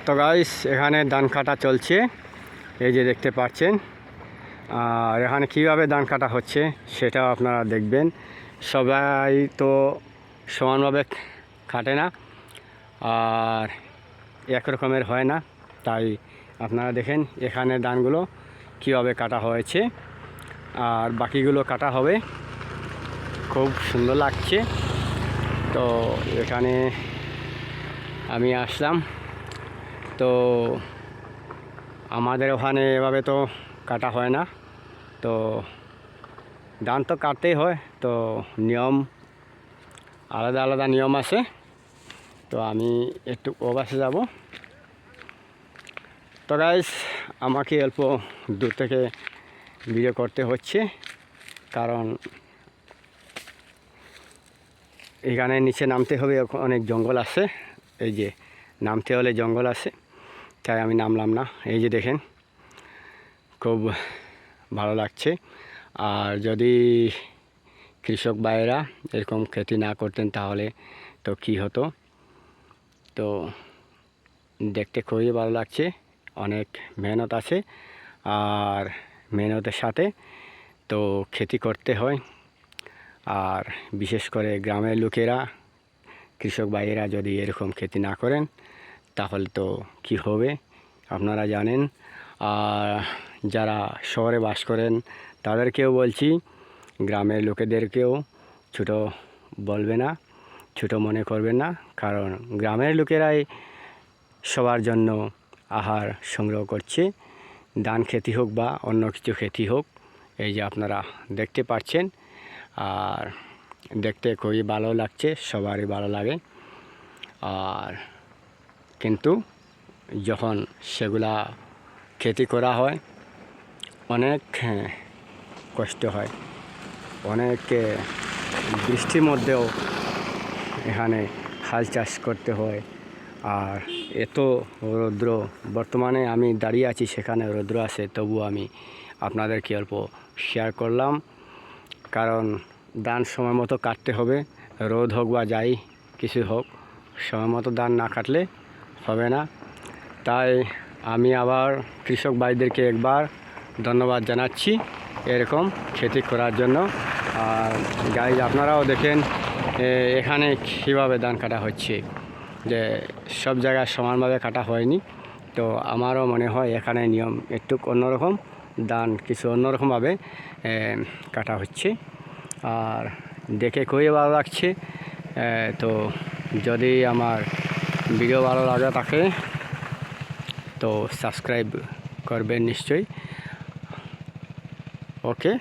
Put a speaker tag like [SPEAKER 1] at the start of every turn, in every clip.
[SPEAKER 1] তো গাইস এখানে ধান কাটা চলছে, এই যে দেখতে পাচ্ছেন। আর এখানে কীভাবে ধান কাটা হচ্ছে সেটাও আপনারা দেখবেন। সবাই তো সমানভাবে কাটে না, আর এক রকমের হয় না, তাই আপনারা দেখেন এখানে ধানগুলো কীভাবে কাটা হয়েছে আর বাকিগুলো কাটা হবে। খুব সুন্দর লাগছে। তো এখানে আমি আসলাম, তো আমাদের ওখানে এভাবে তো কাটা হয় না, তো ধান তো কাটতেই হয়, তো নিয়ম আলাদা আলাদা নিয়ম আছে। তো আমি একটু ওপাশে যাব। তো গাইস আমাকে অল্প দূর থেকে ভিডিও করতে হচ্ছে, কারণ এখানে নিচে নামতে হবে, অনেক জঙ্গল আছে। এই যে নামতে হলে জঙ্গল আছে, তাই আমি নামলাম না। এই যে দেখেন খুব ভালো লাগছে। আর যদি কৃষক ভাইয়েরা এরকম খেতি না করতেন তাহলে তো কী হতো। তো দেখতে খুবই ভালো লাগছে, অনেক মেহনত আছে, আর মেহনতের সাথে তো খেতি করতে হয়। আর বিশেষ করে গ্রামের লোকেরা, কৃষক ভাইয়েরা যদি এরকম খেতি না করেন তাহলে তো কি হবে আপনারা জানেন। আর যারা শহরে বাস করেন তাদেরকেও বলছি, গ্রামের লোকেদেরকেও ছোট বলবে না, ছোট মনে করবেন না, কারণ গ্রামের লোকেরাই সবার জন্য আহার সংগ্রহ করছে, ধান খেতি হোক বা অন্য কিছু খেতি হোক। এই যে আপনারা দেখতে পাচ্ছেন, আর দেখতে খুবই ভালো লাগছে, সবারই ভালো লাগে। আর কিন্তু যখন সেগুলা খেতি করা হয় অনেক কষ্ট হয়, অনেক বৃষ্টির মধ্যেও এখানে হাল চাষ করতে হয়। আর এত রৌদ্র, বর্তমানে আমি দাঁড়িয়ে আছি সেখানে রৌদ্র আছে, তবু আমি আপনাদেরকে অল্প শেয়ার করলাম, কারণ ধান সময় মতো কাটতে হবে। রোদ হোক বা যাই কিছু হোক, সময় মতো ধান না কাটলে হবে না। তাই আমি আবার কৃষক ভাইদেরকে একবার ধন্যবাদ জানাচ্ছি এরকম খেতি করার জন্য। আর গাইজ আপনারাও দেখেন এখানে কীভাবে ধান কাটা হচ্ছে, যে সব জায়গায় সমানভাবে কাটা হয়নি। তো আমারও মনে হয় এখানে নিয়ম একটু অন্যরকম, ধান কিছু অন্যরকমভাবে কাটা হচ্ছে। আর দেখে খুবই ভালো লাগছে। তো যদি আমার ভিডিও ভালো লাগে থাকে তো সাবস্ক্রাইব করবেন নিশ্চয়ই। ওকে,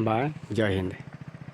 [SPEAKER 1] বাই, জয় হিন্দ।